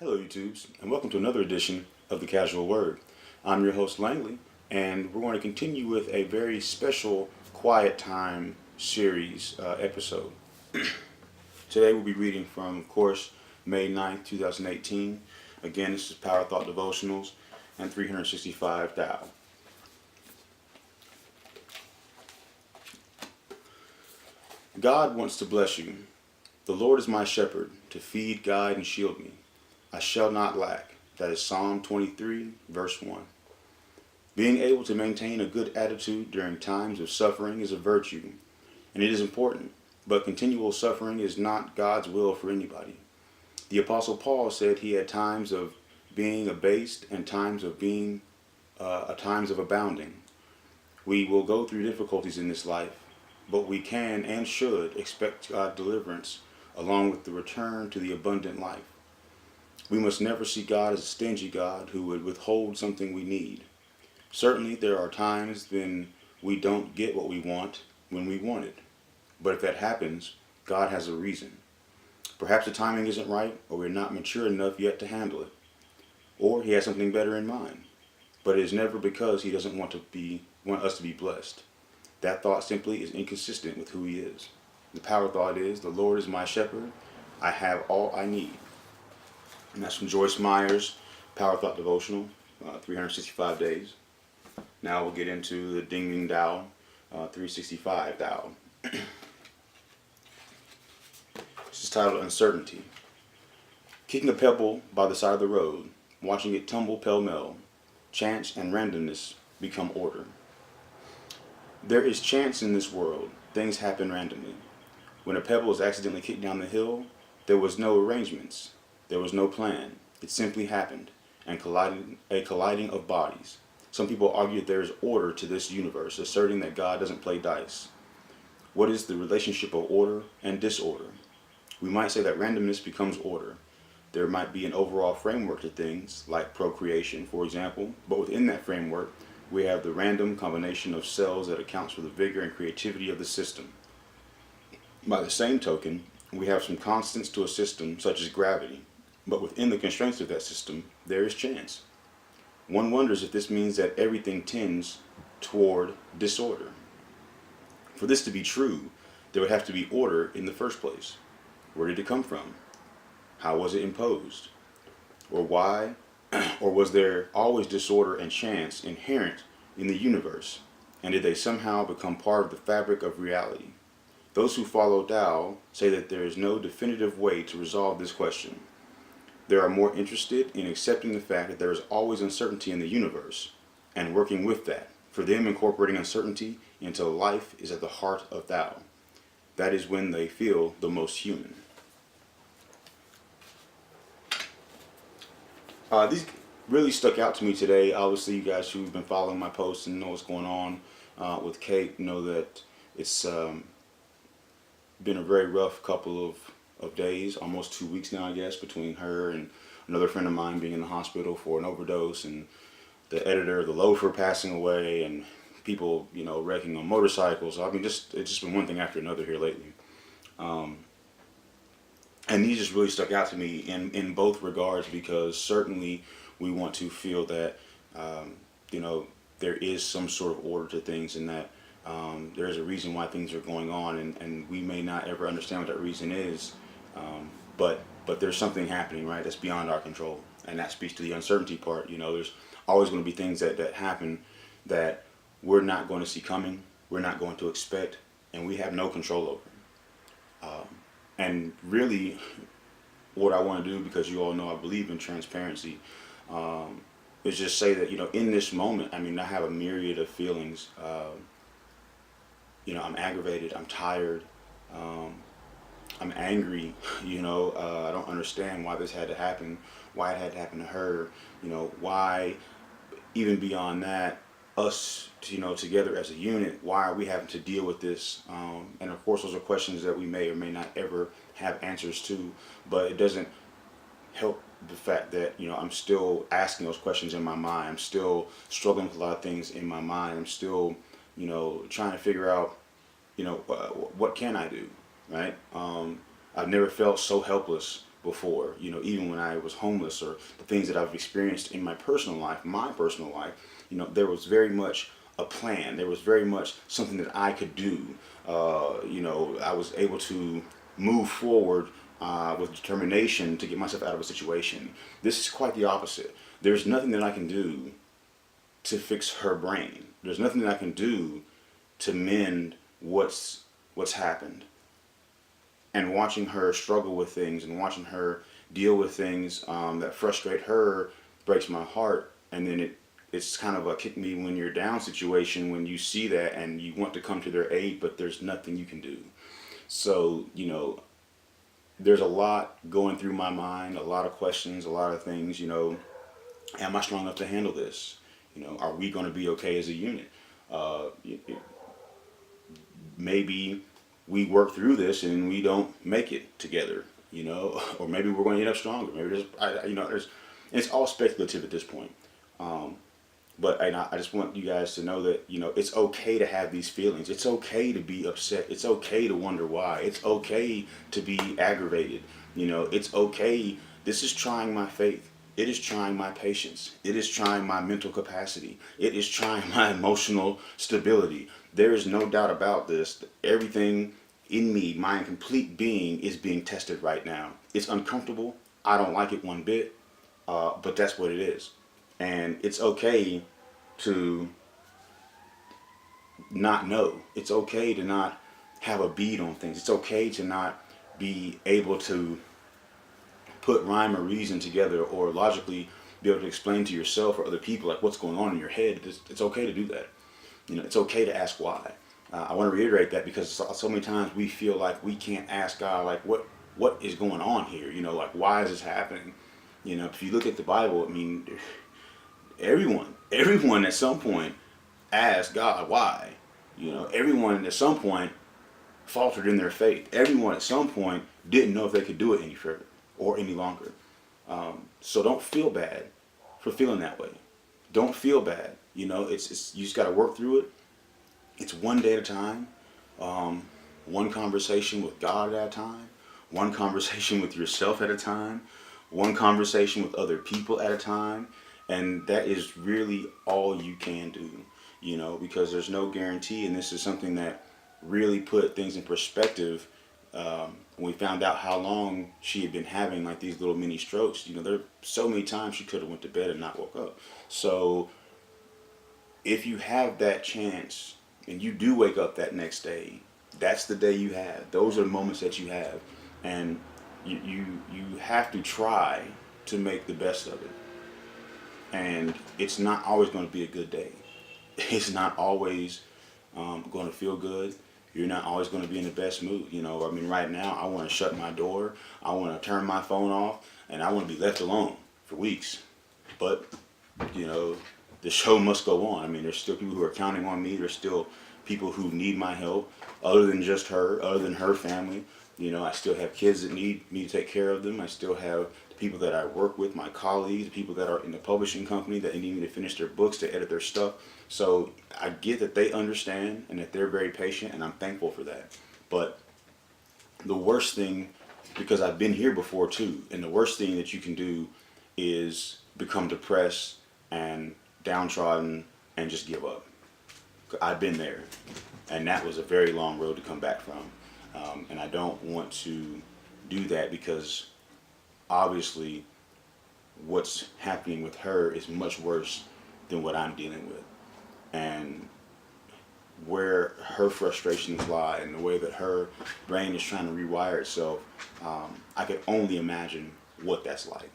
Hello, YouTubes, and welcome to another edition of The Casual Word. I'm your host, Langley, and we're going to continue with a very special Quiet Time series episode. Today we'll be reading from, of course, May 9th, 2018. Again, this is Power Thought Devotionals and 365 Tao. God wants to bless you. The Lord is my shepherd, to feed, guide, and shield me. I shall not lack. That is Psalm 23, verse 1. Being able to maintain a good attitude during times of suffering is a virtue, and it is important, but continual suffering is not God's will for anybody. The Apostle Paul said he had times of being abased and times of times of abounding. We will go through difficulties in this life, but we can and should expect God's deliverance along with the return to the abundant life. We must never see God as a stingy God who would withhold something we need. Certainly there are times when we don't get what we want when we want it. But if that happens, God has a reason. Perhaps the timing isn't right, or we're not mature enough yet to handle it. Or he has something better in mind. But it is never because he doesn't want us to be blessed. That thought simply is inconsistent with who he is. The power thought is, the Lord is my shepherd, I have all I need. And that's from Joyce Meyer's Power Thought Devotional, 365 Days. Now we'll get into the Ding Ding Dao, 365 Dao. This is titled Uncertainty. Kicking a pebble by the side of the road, watching it tumble pell-mell, chance and randomness become order. There is chance in this world. Things happen randomly. When a pebble is accidentally kicked down the hill, there was no arrangements. There was no plan. It simply happened, and a colliding of bodies. Some people argue that there is order to this universe, asserting that God doesn't play dice. What is the relationship of order and disorder? We might say that randomness becomes order. There might be an overall framework to things, like procreation, for example, but within that framework, we have the random combination of cells that accounts for the vigor and creativity of the system. By the same token, we have some constants to a system, such as gravity. But within the constraints of that system, there is chance. One wonders if this means that everything tends toward disorder. For this to be true, there would have to be order in the first place. Where did it come from? How was it imposed? Or why? Or was there always disorder and chance inherent in the universe? And did they somehow become part of the fabric of reality? Those who follow Tao say that there is no definitive way to resolve this question. They are more interested in accepting the fact that there is always uncertainty in the universe and working with that. For them, incorporating uncertainty into life is at the heart of Tao. That is when they feel the most human. These really stuck out to me today. Obviously, you guys who've been following my posts and know what's going on with Kate know that it's been a very rough couple of days, almost 2 weeks now, I guess, between her and another friend of mine being in the hospital for an overdose, and the editor of The Loafer passing away, and people, wrecking on motorcycles. I mean, it's just been one thing after another here lately. And these just really stuck out to me in both regards, because certainly we want to feel that, there is some sort of order to things, and that there is a reason why things are going on, and we may not ever understand what that reason is. But there's something happening, right, that's beyond our control, and that speaks to the uncertainty part. There's always going to be things that happen that we're not going to see coming, we're not going to expect, and we have no control over. And really, what I want to do, because you all know I believe in transparency, is just say that, in this moment, I mean, I have a myriad of feelings. I'm aggravated, I'm tired, I'm angry, I don't understand why this had to happen, why it had to happen to her, why, even beyond that, us, together as a unit, why are we having to deal with this? And of course, those are questions that we may or may not ever have answers to, but it doesn't help the fact that, I'm still asking those questions in my mind. I'm still struggling with a lot of things in my mind. I'm still, trying to figure out, what can I do, right? I've never felt so helpless before. Even when I was homeless, or the things that I've experienced in my personal life, there was very much a plan. There was very much something that I could do. I was able to move forward with determination to get myself out of a situation. This is quite the opposite. There's nothing that I can do to fix her brain. There's nothing that I can do to mend what's happened. And watching her struggle with things and watching her deal with things that frustrate her breaks my heart. And then it's kind of a kick me when you're down situation when you see that and you want to come to their aid, but there's nothing you can do. So, there's a lot going through my mind, a lot of questions, a lot of things. Am I strong enough to handle this? Are we going to be okay as a unit? Maybe we work through this and we don't make it together, or maybe we're going to end up stronger. Maybe it's all speculative at this point. But I just want you guys to know that, it's okay to have these feelings. It's okay to be upset. It's okay to wonder why. It's okay to be aggravated. It's okay. This is trying my faith. It is trying my patience. It is trying my mental capacity. It is trying my emotional stability. There is no doubt about this. Everything in me, my complete being, is being tested right now. It's uncomfortable. I don't like it one bit, but that's what it is. And it's okay to not know. It's okay to not have a beat on things. It's okay to not be able to put rhyme or reason together or logically be able to explain to yourself or other people like what's going on in your head. It's okay to do that. It's okay to ask why. I want to reiterate that because so many times we feel like we can't ask God like what is going on here. Like why is this happening? If you look at the Bible, everyone at some point asked God why. Everyone at some point faltered in their faith. Everyone at some point didn't know if they could do it any further or any longer. So don't feel bad for feeling that way. Don't feel bad. It's you just got to work through it. It's one day at a time, one conversation with God at a time, one conversation with yourself at a time, one conversation with other people at a time, and that is really all you can do, because there's no guarantee, and this is something that really put things in perspective when we found out how long she had been having like these little mini strokes. There are so many times she could have went to bed and not woke up. So if you have that chance and you do wake up that next day, that's the day you have. Those are the moments that you have, and you have to try to make the best of it. And it's not always going to be a good day. It's not always going to feel good. You're not always going to be in the best mood. Right now I want to shut my door. I want to turn my phone off, and I want to be left alone for weeks. But the show must go on. There's still people who are counting on me. There's still people who need my help, other than just her, other than her family. I still have kids that need me to take care of them. I still have the people that I work with, my colleagues, the people that are in the publishing company that need me to finish their books, to edit their stuff. So I get that they understand and that they're very patient, and I'm thankful for that. But the worst thing, because I've been here before too, and the worst thing that you can do is become depressed and downtrodden and just give up. I've been there, and that was a very long road to come back from. And I don't want to do that, because obviously what's happening with her is much worse than what I'm dealing with. And where her frustrations lie and the way that her brain is trying to rewire itself, I could only imagine what that's like.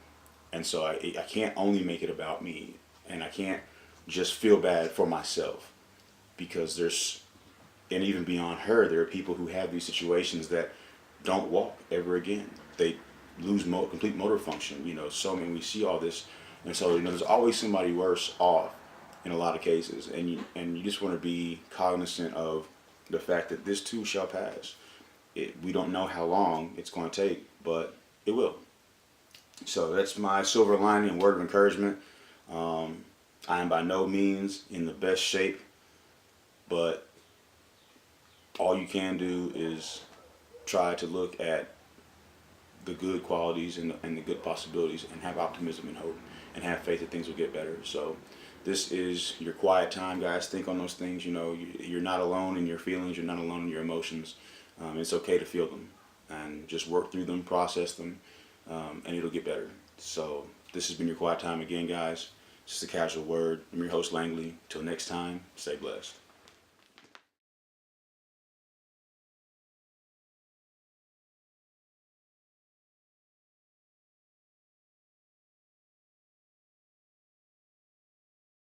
And so I can't only make it about me, and I can't just feel bad for myself, because and even beyond her, there are people who have these situations that don't walk ever again. They lose complete motor function. We see all this, and so there's always somebody worse off in a lot of cases, and you just want to be cognizant of the fact that this too shall pass. We don't know how long it's going to take, but it will. So that's my silver lining and word of encouragement. I am by no means in the best shape, but all you can do is try to look at the good qualities and the good possibilities, and have optimism and hope, and have faith that things will get better. So this is your quiet time, guys. Think on those things. You know, you're not alone in your feelings. You're not alone in your emotions. It's okay to feel them, and just work through them, process them, and it'll get better. So this has been your quiet time again, guys. Just a casual word. I'm your host, Langley. Till next time, stay blessed.